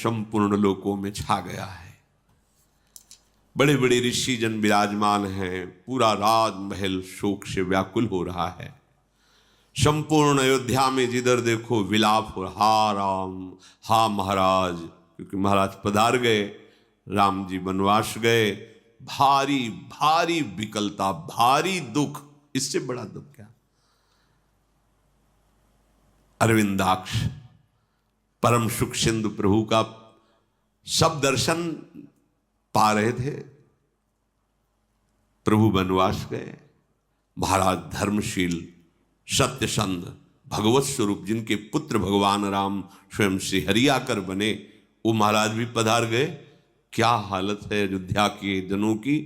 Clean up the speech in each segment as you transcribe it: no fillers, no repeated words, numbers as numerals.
संपूर्ण लोकों में छा गया है। बड़े बड़े ऋषि जन विराजमान हैं, पूरा राजमहल शोक से व्याकुल हो रहा है। संपूर्ण अयोध्या में जिधर देखो विलाप हो, हा राम, हा महाराज, क्योंकि महाराज पधार गए, राम जी वनवास गए। भारी भारी विकलता, भारी दुख, इससे बड़ा दुख क्या। अरविंदाक्ष परम सुख सिंधु प्रभु का सब दर्शन पा रहे थे, प्रभु वनवास गए। महाराज धर्मशील सत्यसंध भगवत स्वरूप जिनके पुत्र भगवान राम स्वयं श्री हरि आकर बने, वो महाराज भी पधार गए। क्या हालत है अयोध्या के जनों की।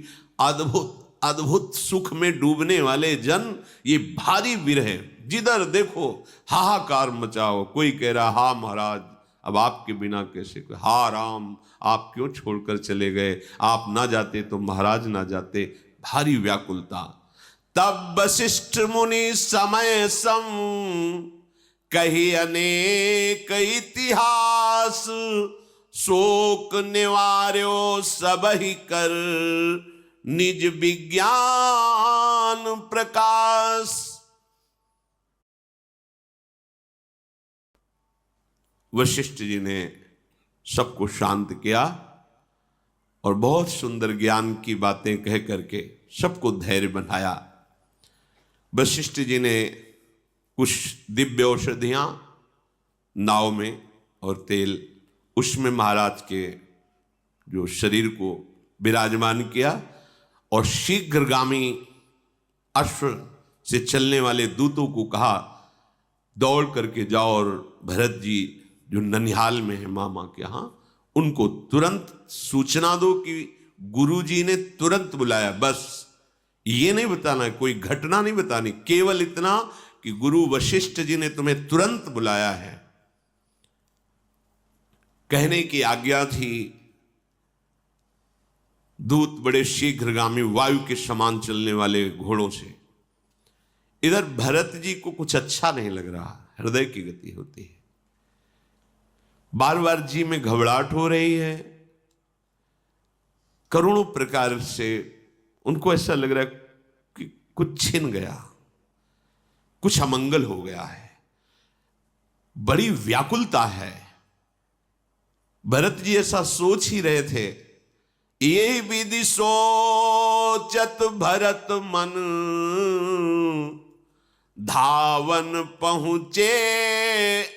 अद्भुत अद्भुत सुख में डूबने वाले जन, ये भारी विरह, जिधर देखो हाहाकार मचाओ। कोई कह रहा हा महाराज अब आपके बिना कैसे, हा राम आप क्यों छोड़कर चले गए, आप ना जाते तो महाराज ना जाते। भारी व्याकुलता। तब वशिष्ठ मुनि समय सम कही अनेक इतिहास, शोक निवार्यो सबहि कर निज विज्ञान प्रकाश। वशिष्ठ जी ने सबको शांत किया और बहुत सुंदर ज्ञान की बातें कह करके सबको धैर्य बनाया। वशिष्ठ जी ने कुछ दिव्य औषधियां नाव में और तेल, उसमें महाराज के जो शरीर को विराजमान किया और शीघ्रगामी अश्व से चलने वाले दूतों को कहा दौड़ करके जाओ और भरत जी जो ननिहाल में है मामा के यहाँ, उनको तुरंत सूचना दो कि गुरुजी ने तुरंत बुलाया। बस ये नहीं बताना, कोई घटना नहीं बतानी, केवल इतना कि गुरु वशिष्ठ जी ने तुम्हें तुरंत बुलाया है। कहने की आज्ञा थी। दूत बड़े शीघ्रगामी वायु के समान चलने वाले घोड़ों से। इधर भरत जी को कुछ अच्छा नहीं लग रहा, हृदय की गति होती है, बार बार जी में घबराहट हो रही है, करोड़ों प्रकार से उनको ऐसा लग रहा है कि कुछ छिन गया, कुछ अमंगल हो गया है, बड़ी व्याकुलता है। भरत जी ऐसा सोच ही रहे थे। ये विधि सोचत भरत मन, धावन पहुंचे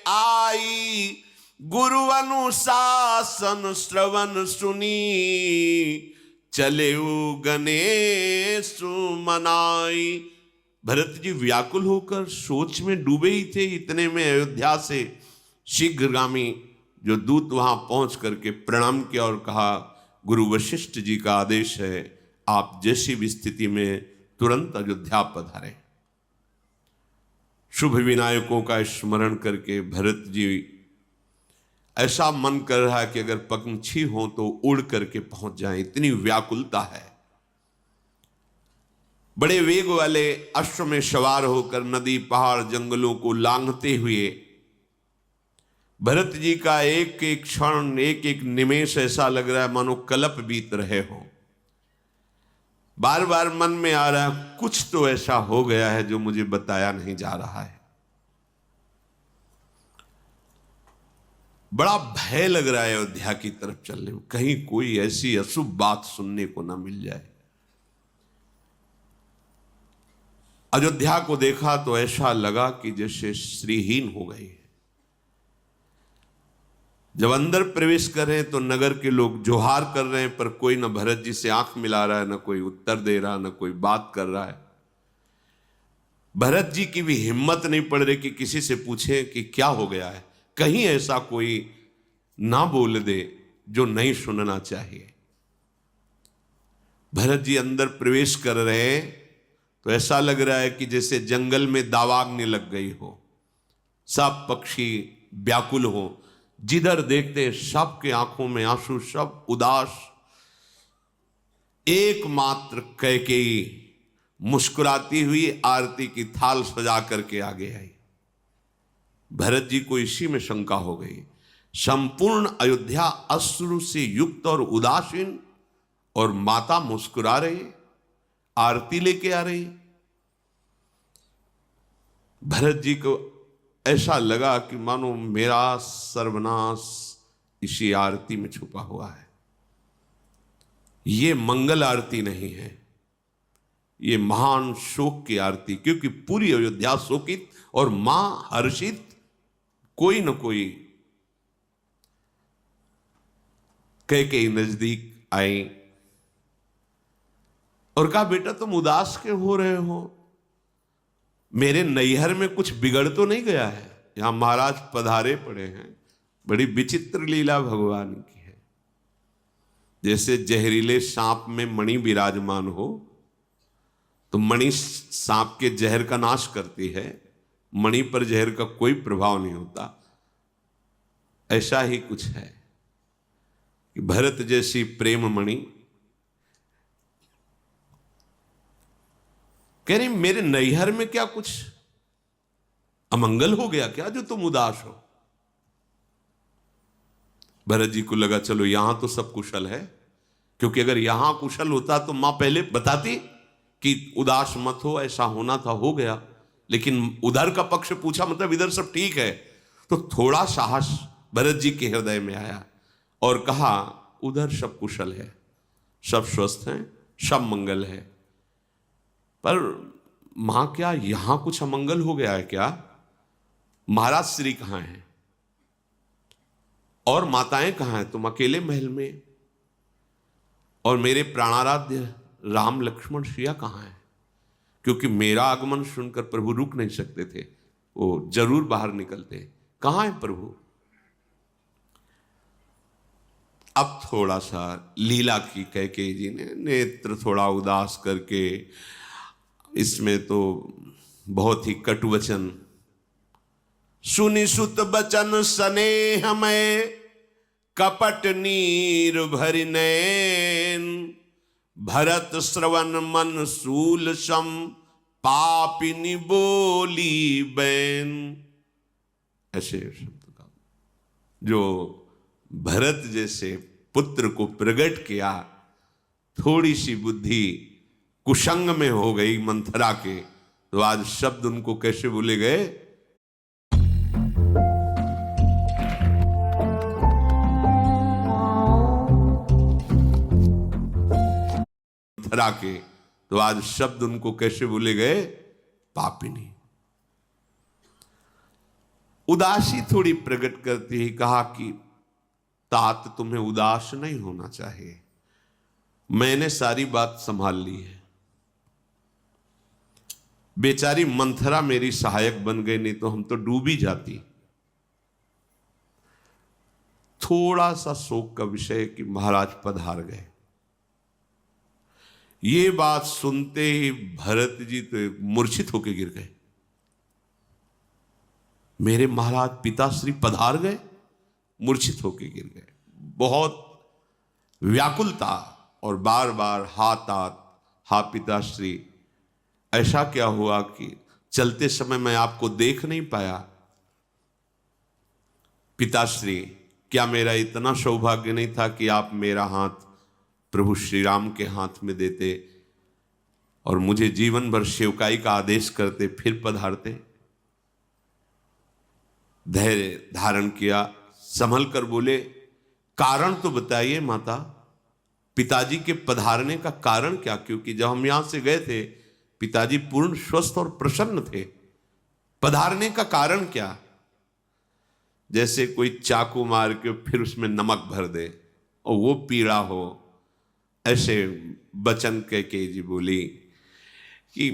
आई, गुरु अनुशासन श्रवण सुनी, चले गणेश मनाई। भरत जी व्याकुल होकर सोच में डूबे ही थे। इतने में अयोध्या से शीघ्रगामी जो दूत वहां पहुंच करके प्रणाम किया और कहा गुरु वशिष्ठ जी का आदेश है, आप जैसी भी स्थिति में तुरंत अयोध्या पधारें। शुभ विनायकों का स्मरण करके भरत जी ऐसा मन कर रहा है कि अगर पंछी हो तो उड़ करके पहुंच जाएं, इतनी व्याकुलता है। बड़े वेग वाले अश्व में सवार होकर नदी पहाड़ जंगलों को लांघते हुए भरत जी का एक एक क्षण, एक एक निमेष ऐसा लग रहा है मानो कल्प बीत रहे हो। बार बार मन में आ रहा है कुछ तो ऐसा हो गया है जो मुझे बताया नहीं जा रहा है। बड़ा भय लग रहा है अयोध्या की तरफ चलने में, कहीं कोई ऐसी अशुभ बात सुनने को ना मिल जाए। अयोध्या को देखा तो ऐसा लगा कि जैसे श्रीहीन हो गई है। जब अंदर प्रवेश कर रहे हैं तो नगर के लोग जोहार कर रहे हैं, पर कोई ना भरत जी से आंख मिला रहा है, ना कोई उत्तर दे रहा, ना कोई बात कर रहा है। भरत जी की भी हिम्मत नहीं पड़ रही कि किसी से पूछे कि क्या हो गया है, कहीं ऐसा कोई ना बोल दे जो नहीं सुनना चाहिए। भरत जी अंदर प्रवेश कर रहे हैं तो ऐसा लग रहा है कि जैसे जंगल में दावाग्नि लग गई हो, सब पक्षी व्याकुल हो, जिधर देखते सबके आंखों में आंसू, सब उदास। एकमात्र कैकेयी मुस्कुराती हुई आरती की थाल सजा करके आगे आई। भरत जी को इसी में शंका हो गई, संपूर्ण अयोध्या अश्रु से युक्त और उदासीन, और माता मुस्कुरा रही, आरती लेके आ रही। भरत जी को ऐसा लगा कि मानो मेरा सर्वनाश इसी आरती में छुपा हुआ है। ये मंगल आरती नहीं है, ये महान शोक की आरती, क्योंकि पूरी अयोध्या शोकित और मां हर्षित। कोई न कोई कैकेयी नजदीक आई और कहा, बेटा तुम उदास क्यों हो रहे हो? मेरे नैहर में कुछ बिगड़ तो नहीं गया है? यहां महाराज पधारे पड़े हैं। बड़ी विचित्र लीला भगवान की है। जैसे जहरीले सांप में मणि विराजमान हो तो मणि सांप के जहर का नाश करती है, मणि पर जहर का कोई प्रभाव नहीं होता। ऐसा ही कुछ है कि भरत जैसी प्रेम मणि कह रही, मेरे नैहर में क्या कुछ अमंगल हो गया क्या जो तुम उदास हो? भरत जी को लगा चलो यहां तो सब कुशल है, क्योंकि अगर यहां कुशल होता तो मां पहले बताती कि उदास मत हो, ऐसा होना था हो गया। लेकिन उधर का पक्ष पूछा, मतलब इधर सब ठीक है। तो थोड़ा साहस भरत जी के हृदय में आया और कहा, उधर सब कुशल है, सब स्वस्थ हैं, सब मंगल है, पर मां क्या यहां कुछ अमंगल हो गया है क्या? महाराज श्री कहां हैं और माताएं कहां हैं? तुम अकेले महल में, और मेरे प्राणाराध्य राम लक्ष्मण सिया कहां हैं? क्योंकि मेरा आगमन सुनकर प्रभु रुक नहीं सकते थे, वो जरूर बाहर निकलते। कहां है प्रभु? अब थोड़ा सा लीला की कैकेयी जी ने नेत्र थोड़ा उदास करके, इसमें तो बहुत ही कटु वचन, सुनि सुत बचन स्नेह में कपट नीर भरि नैन, भरत श्रवण मन सूल सम पापिनी बोली बैन। ऐसे शब्द का जो भरत जैसे पुत्र को प्रकट किया, थोड़ी सी बुद्धि कुसंग में हो गई मंथरा के, तो आज शब्द उनको कैसे भूले गए? मंथरा के, तो आज शब्द उनको कैसे भूले गए? पापिनी। उदासी थोड़ी प्रकट करती ही कहा कि तात तुम्हें उदास नहीं होना चाहिए, मैंने सारी बात संभाल ली है। बेचारी मंथरा मेरी सहायक बन गई, नहीं तो हम तो डूब ही जाती। थोड़ा सा शोक का विषय कि महाराज पधार गए। ये बात सुनते ही भरत जी तो मूर्छित होकर गिर गए। मेरे महाराज पिताश्री पधार गए, मूर्छित होकर गिर गए। बहुत व्याकुलता और बार बार हा पिताश्री, ऐसा क्या हुआ कि चलते समय मैं आपको देख नहीं पाया? पिताश्री, क्या मेरा इतना सौभाग्य नहीं था कि आप मेरा हाथ प्रभु श्री राम के हाथ में देते और मुझे जीवन भर सेवकाई का आदेश करते, फिर पधारते? धैर्य धारण किया, संभल कर बोले, कारण तो बताइए माता, पिताजी के पधारने का कारण क्या? क्योंकि जब हम यहां से गए थे पिताजी पूर्ण स्वस्थ और प्रसन्न थे, पधारने का कारण क्या? जैसे कोई चाकू मार के फिर उसमें नमक भर दे और वो पीड़ा हो, ऐसे बचन कैकेयी जी बोली कि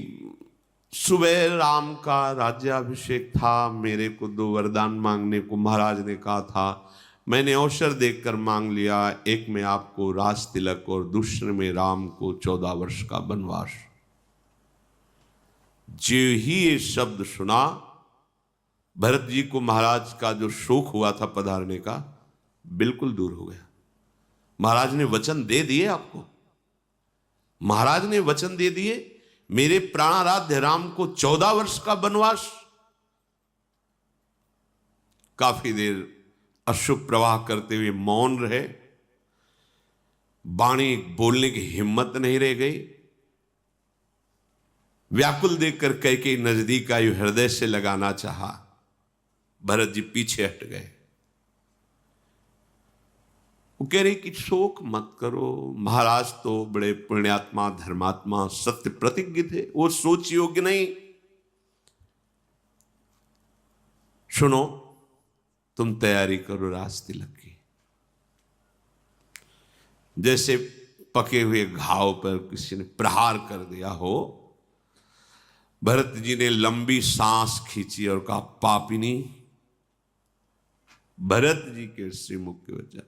सुबह राम का राज्याभिषेक था, मेरे को 2 वरदान मांगने को महाराज ने कहा था, मैंने अवसर देखकर मांग लिया। एक में आपको राज तिलक और दूसरे में राम को 14 वर्ष का वनवास। जो ही ये शब्द सुना, भरत जी को महाराज का जो शोक हुआ था पधारने का, बिल्कुल दूर हो गया। महाराज ने वचन दे दिए आपको, महाराज ने वचन दे दिए, मेरे प्राणाराध्य राम को 14 वर्ष का वनवास। काफी देर अशुभ प्रवाह करते हुए मौन रहे, वाणी बोलने की हिम्मत नहीं रह गई। व्याकुल देखकर कैकेयी नजदीक आई, हृदय से लगाना चाहा, भरत जी पीछे हट गए। वो कह रही कि शोक मत करो, महाराज तो बड़े पुण्यात्मा धर्मात्मा सत्य प्रतिज्ञ थे, वो सोच योग्य नहीं। सुनो, तुम तैयारी करो राज तिलक की। जैसे पके हुए घाव पर किसी ने प्रहार कर दिया हो, भरत जी ने लंबी सांस खींची और कहा, पापिनी। भरत जी के श्रीमुख के वचन,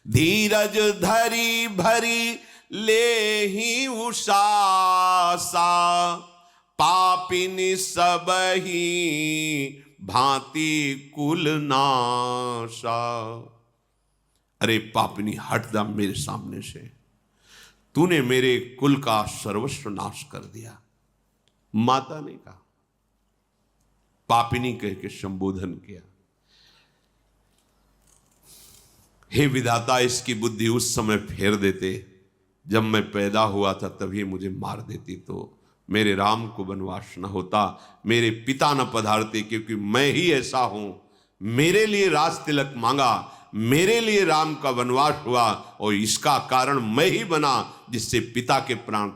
धीरज धरी भरी ले ही उषासा, पापिनी सब ही भांति कुल नाशा। अरे पापिनी, हट जा मेरे सामने से, तूने मेरे कुल का सर्वस्व नाश कर दिया। माता ने कहा, पापिनी कह के संबोधन किया। हे विधाता, इसकी बुद्धि उस समय फेर देते जब मैं पैदा हुआ था, तभी मुझे मार देती तो मेरे राम को वनवास न होता, मेरे पिता न पधारते, क्योंकि मैं ही ऐसा हूं। मेरे लिए राज तिलक मांगा, मेरे लिए राम का वनवास हुआ, और इसका कारण मैं ही बना जिससे पिता के प्राण।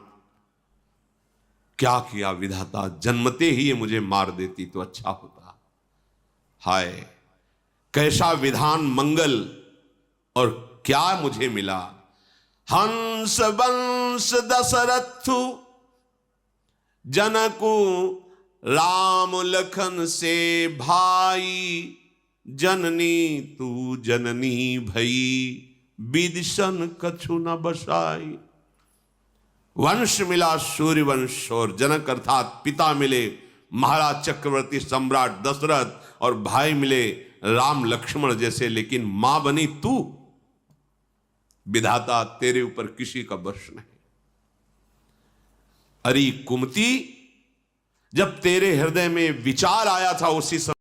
क्या किया विधाता, जन्मते ही ये मुझे मार देती तो अच्छा होता। हाय, कैसा विधान मंगल, और क्या मुझे मिला। हंस वंश दशरथु जनकु राम लखन से भाई, जननी तू जननी भई, विदिशन कछु न बसाई। वंश मिला सूर्य वंश, और जनक अर्थात पिता मिले महाराज चक्रवर्ती सम्राट दशरथ, और भाई मिले राम लक्ष्मण जैसे, लेकिन मां बनी तू। विधाता, तेरे ऊपर किसी का बस नहीं। अरे कुमती, जब तेरे हृदय में विचार आया था उसी समय